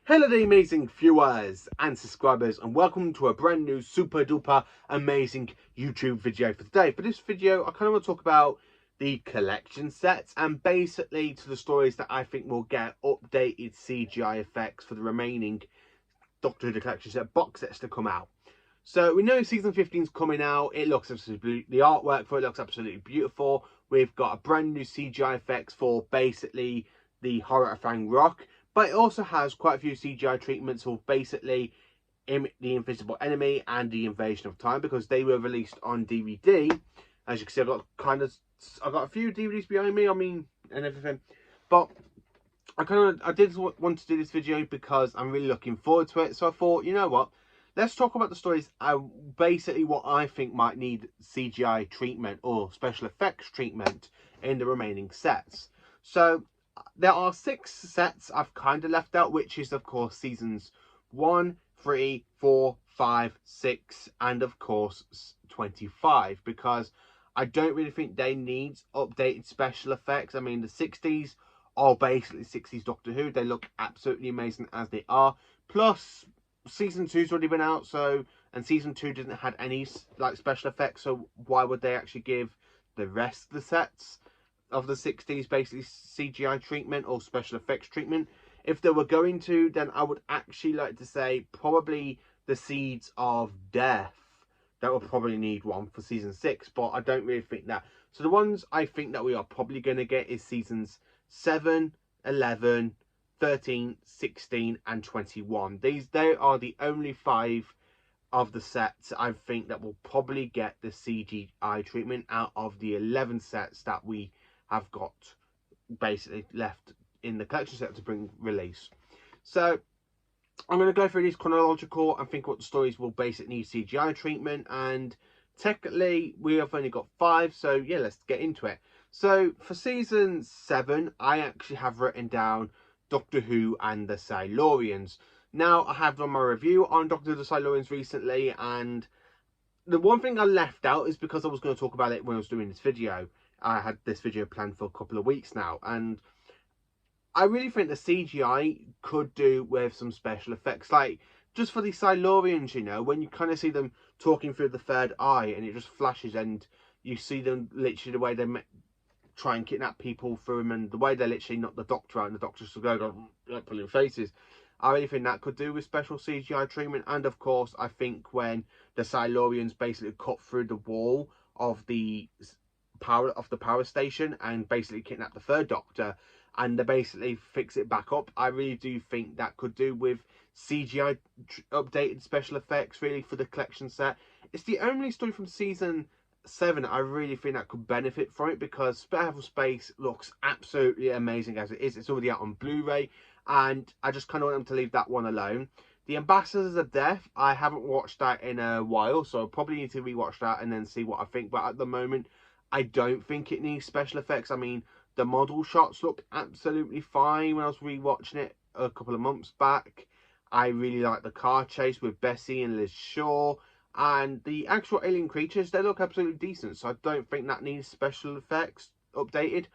Hello there amazing viewers and subscribers, and welcome to a brand new super duper amazing YouTube video for today. For this video I kind of want to talk about the collection sets and basically to the stories that I think will get updated CGI effects for the remaining Doctor Who the Collection Set box sets to come out. So we know season 15 is coming out. It looks absolutely, the artwork for it looks absolutely beautiful. We've got a brand new CGI effects for basically the Horror of Fang Rock, but it also has quite a few CGI treatments for basically the Invisible Enemy and the Invasion of Time, because they were released on DVD. As you can see, I've got a few DVDs behind me, and everything. But I did want to do this video because I'm really looking forward to it. So I thought, you know what? Let's talk about the stories, basically what I think might need CGI treatment or special effects treatment in the remaining sets. So there are 6 sets I've kind of left out, which is of course seasons 1, 3, 4, 5, 6, and of course 25, because I don't really think they need updated special effects. I mean, the 60s are basically 60s Doctor Who. They look absolutely amazing as they are. Plus, season 2's already been out, and season 2 didn't have any like special effects, so why would they actually give the rest of the sets of the 60s basically CGI treatment or special effects treatment? If they were going to, then I would actually like to say probably the Seeds of Death. That will probably need one for season 6, but I don't really think that. So the ones I think that we are probably going to get is seasons 7, 11, 13, 16 and 21. They are the only 5 of the sets I think that will probably get the CGI treatment out of the 11 sets that we have got basically left in the collection set to bring release. So I'm going to go through these chronological and think what the stories will basically need CGI treatment, and technically we have only got 5, so yeah, let's get into it. So for season 7 I actually have written down Doctor Who and the Silurians. Now I have done my review on Doctor Who the Silurians recently, and the one thing I left out is because I was going to talk about it when I was doing this video. I had this video planned for a couple of weeks now, and I really think the CGI could do with some special effects, like just for the Silurians, you know, when you kind of see them talking through the third eye and it just flashes and you see them literally the way they try and kidnap people through them, and the way they literally knock the Doctor out and the Doctor's just go like pulling faces. I really think that could do with special CGI treatment. And of course I think when the Silurians basically cut through the wall of the power station and basically kidnap the third Doctor, and they basically fix it back up, I really do think that could do with CGI updated special effects really for the collection set. It's the only story from season 7 I really think that could benefit from it, because Spare Space looks absolutely amazing as it is. It's already out on Blu-ray, and I just kind of want them to leave that one alone. The Ambassadors of Death, I haven't watched that in a while, so I'll probably need to rewatch that and then see what I think. But at the moment, I don't think it needs special effects. I mean, the model shots look absolutely fine when I was rewatching it a couple of months back. I really like the car chase with Bessie and Liz Shaw. And the actual alien creatures, they look absolutely decent. So I don't think that needs special effects updated.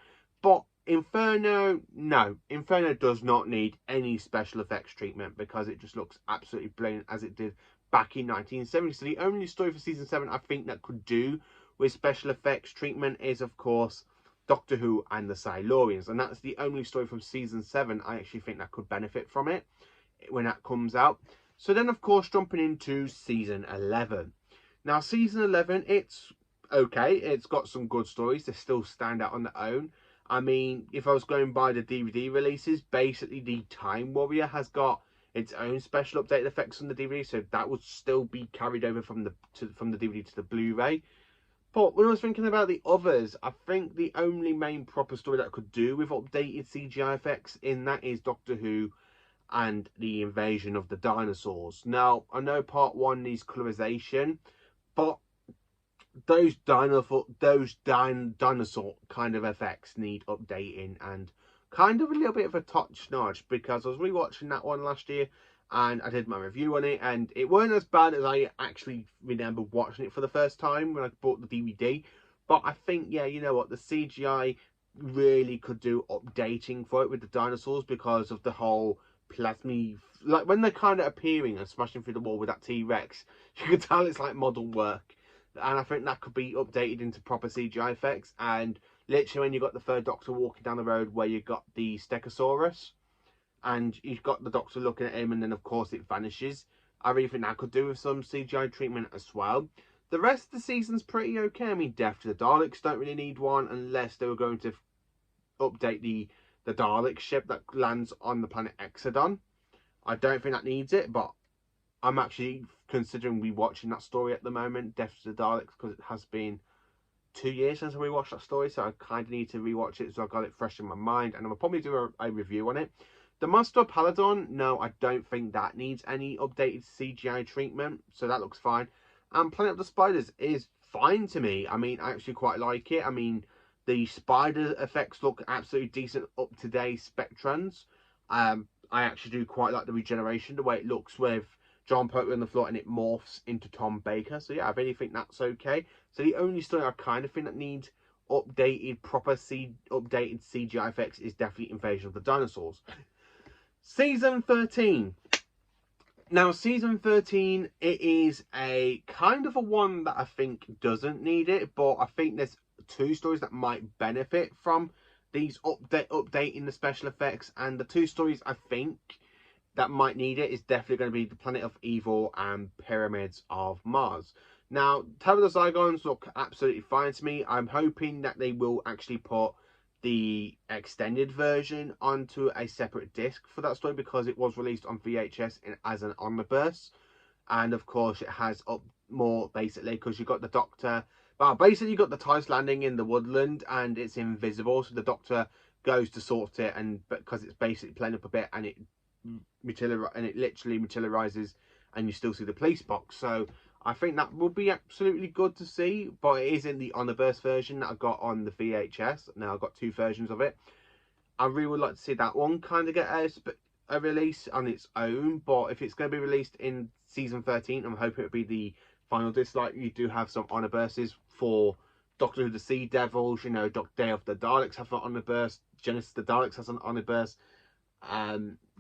But Inferno, no. Inferno does not need any special effects treatment because it just looks absolutely brilliant as it did back in 1970. So the only story for season 7 I think that could do with special effects treatment is, of course, Doctor Who and the Silurians. And that's the only story from season 7 I actually think that could benefit from it when that comes out. So then, of course, jumping into season 11. Now, season 11, it's okay. It's got some good stories. They still stand out on their own. I mean, if I was going by the DVD releases, basically the Time Warrior has got its own special updated effects on the DVD, so that would still be carried over from the DVD to the Blu-ray. But when I was thinking about the others, I think the only main proper story that could do with updated CGI effects in that is Doctor Who and the Invasion of the Dinosaurs. Now, I know part 1 needs colorization, but those dinosaur kind of effects need updating and kind of a little bit of a touch notch, because I was rewatching that one last year and I did my review on it, and it weren't as bad as I actually remember watching it for the first time when I bought the DVD. But I think, yeah, you know what, the CGI really could do updating for it with the dinosaurs, because of the whole plasmy, like when they're kind of appearing and smashing through the wall with that T-Rex, you can tell it's like model work. And I think that could be updated into proper CGI effects. And literally when you got the third Doctor walking down the road where you got the Stegosaurus, and you've got the Doctor looking at him, and then of course it vanishes. I really think that could do with some CGI treatment as well. The rest of the season's pretty okay. I mean, Death to the Daleks don't really need one unless they were going to update the Dalek ship that lands on the planet Exodon. I don't think that needs it, but I'm actually considering rewatching that story at the moment, Death to the Daleks, because it has been 2 years since I rewatched that story, so I kind of need to rewatch it so I've got it fresh in my mind, and I'll probably do a review on it. The Monster of Paladon, no, I don't think that needs any updated CGI treatment, so that looks fine. And Planet of the Spiders is fine to me. I mean, I actually quite like it. I mean, the spider effects look absolutely decent, up-to-date Spectrons. I actually do quite like the regeneration, the way it looks with John Pertwee on the floor and it morphs into Tom Baker. So yeah, I really think that's okay. So the only story I kind of think that needs updated, updated CGI effects is definitely Invasion of the Dinosaurs. Season 13. Now, Season 13, it is a kind of a one that I think doesn't need it, but I think there's 2 stories that might benefit from these updating the special effects, and the 2 stories I think that might need it is definitely going to be the Planet of Evil and Pyramids of Mars. Now, Terror of the Zygons look absolutely fine to me. I'm hoping that they will actually put the extended version onto a separate disc for that story, because it was released on VHS as an omnibus, and of course it has up more basically because you got the Doctor. Well, basically you got the TARDIS landing in the woodland and it's invisible, so the Doctor goes to sort it, and because it's basically playing up a bit, and it literally materializes, and you still see the police box. So I think that would be absolutely good to see, but it is in the Omniverse version that I got on the VHS. Now I've got 2 versions of it. I really would like to see that one kind of get a release on its own, but if it's going to be released in Season 13, I'm hoping it'll be the final disc. Like, you do have some Omniverses for Doctor Who the Sea Devils, you know, Day of the Daleks have an Omniverse, Genesis the Daleks has an Omniverse,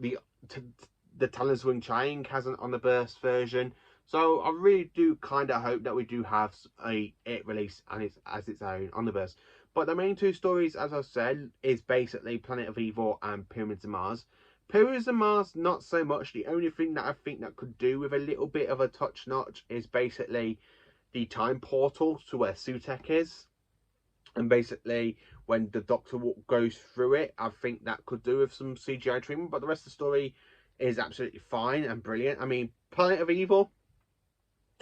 the Talons Wing Chiang has an Omniverse version. So I really do kind of hope that we do have it release and it's as its own Omniverse. But the main 2 stories, as I said, is basically Planet of Evil and Pyramids of Mars. Pyramids of Mars, not so much. The only thing that I think that could do with a little bit of a touch notch is basically the time portal to where Sutekh is. And basically, when the Doctor goes through it, I think that could do with some CGI treatment. But the rest of the story is absolutely fine and brilliant. I mean, Planet of Evil,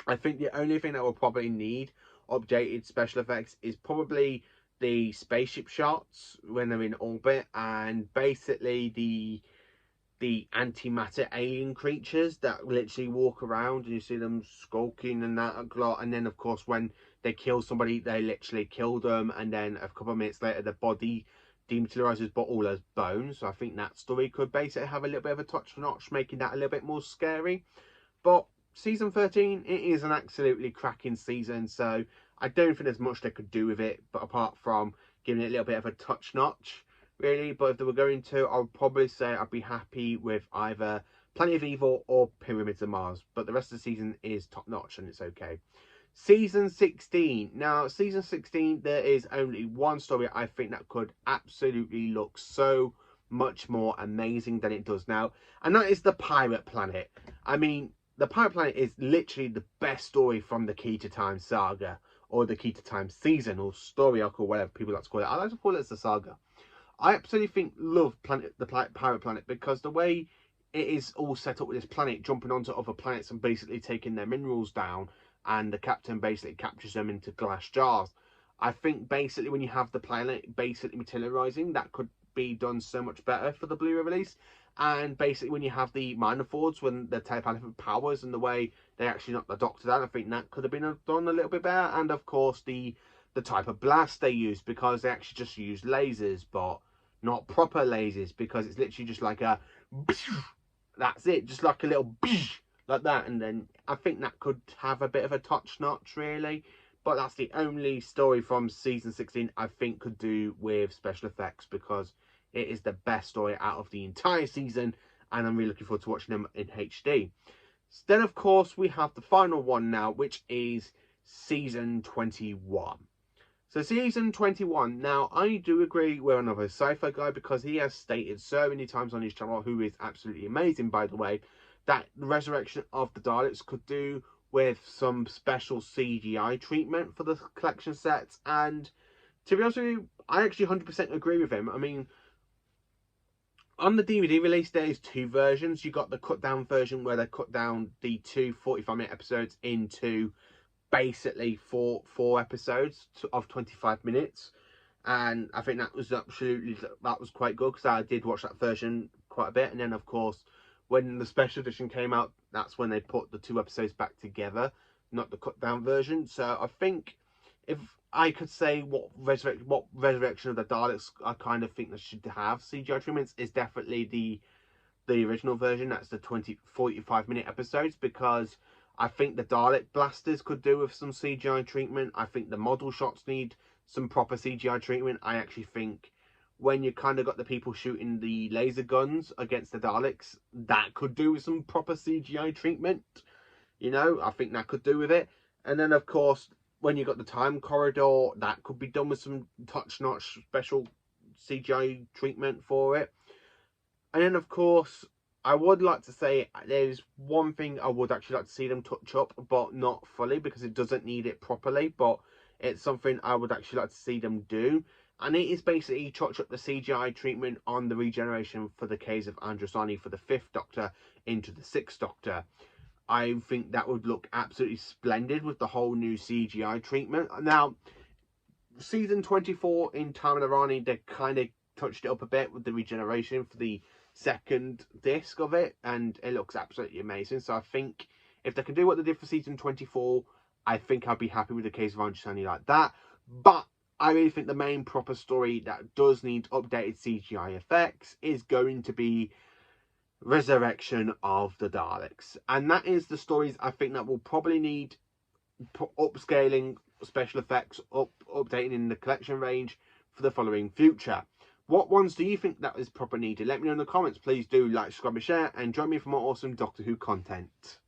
I think the only thing that will probably need updated special effects is probably the spaceship shots when they're in orbit, and basically the antimatter alien creatures that literally walk around and you see them skulking and that a lot. And then of course when they kill somebody, they literally kill them, and then a couple of minutes later the body dematerializes but all as bones. So I think that story could basically have a little bit of a touch notch, making that a little bit more scary. But Season 13, it is an absolutely cracking season, so I don't think there's much they could do with it, but apart from giving it a little bit of a touch notch, really. But if they were going to, I would probably say I'd be happy with either Planet of Evil or Pyramids of Mars. But the rest of the season is top notch and it's okay. Season 16. Now, Season 16, there is only one story I think that could absolutely look so much more amazing than it does now, and that is the Pirate Planet. I mean, the Pirate Planet is literally the best story from the Key to Time saga, or the Key to Time season, or story arc, or whatever people like to call it. I like to call it the saga. I absolutely love the Pirate Planet, because the way it is all set up with this planet jumping onto other planets and basically taking their minerals down, and the captain basically captures them into glass jars. I think basically when you have the planet basically materializing, that could be done so much better for the Blu-ray release. And basically when you have the Minor Fords, when the telepathic powers and the way they actually knock the Doctor down, I think that could have been done a little bit better. And of course the type of blast they use, because they actually just use lasers, but not proper lasers, because it's literally just like a that's it, just like a little like that. And then I think that could have a bit of a touch notch, really. But that's the only story from Season 16 I think could do with special effects, because it is the best story out of the entire season, and I'm really looking forward to watching them in HD. Then, of course, we have the final one now, which is Season 21. So Season 21, now I do agree with another sci-fi guy, because he has stated so many times on his channel, who is absolutely amazing by the way, that the resurrection of the Daleks could do with some special CGI treatment for the collection sets. And to be honest with you, I actually 100% agree with him. I mean, on the DVD release, there's two versions. You got the cut down version where they cut down the two 45-minute episodes into basically four episodes of 25 minutes, and I think that was quite good, because I did watch that version quite a bit. And then of course, when the special edition came out, that's when they put the two episodes back together, not the cut down version. So I think, if I could say what Resurrection of the Daleks I kind of think they should have CGI treatments, is definitely the original version. That's the 45-minute episodes, because I think the Dalek blasters could do with some CGI treatment. I think the model shots need some proper CGI treatment. I actually think when you kind of got the people shooting the laser guns against the Daleks, that could do with some proper CGI treatment. You know, I think that could do with it. And then, of course, when you got the time corridor, that could be done with some top-notch special CGI treatment for it. And then, of course, I would like to say there's one thing I would actually like to see them touch up, but not fully, because it doesn't need it properly, but it's something I would actually like to see them do. And it is basically touch up the CGI treatment on the regeneration for the case of Androsani for the 5th Doctor into the 6th Doctor. I think that would look absolutely splendid with the whole new CGI treatment. Now, Season 24 in Time of the Rani, they kind of touched it up a bit with the regeneration for the second disc of it, and it looks absolutely amazing. So I think if they can do what they did for Season 24, I think I'd be happy with the case of Androsani like that. But I really think the main proper story that does need updated CGI effects is going to be Resurrection of the Daleks. And that is the stories I think that will probably need upscaling special effects, updating in the collection range for the following future. What ones do you think that is proper needed? Let me know in the comments. Please do like, subscribe and share, and join me for more awesome Doctor Who content.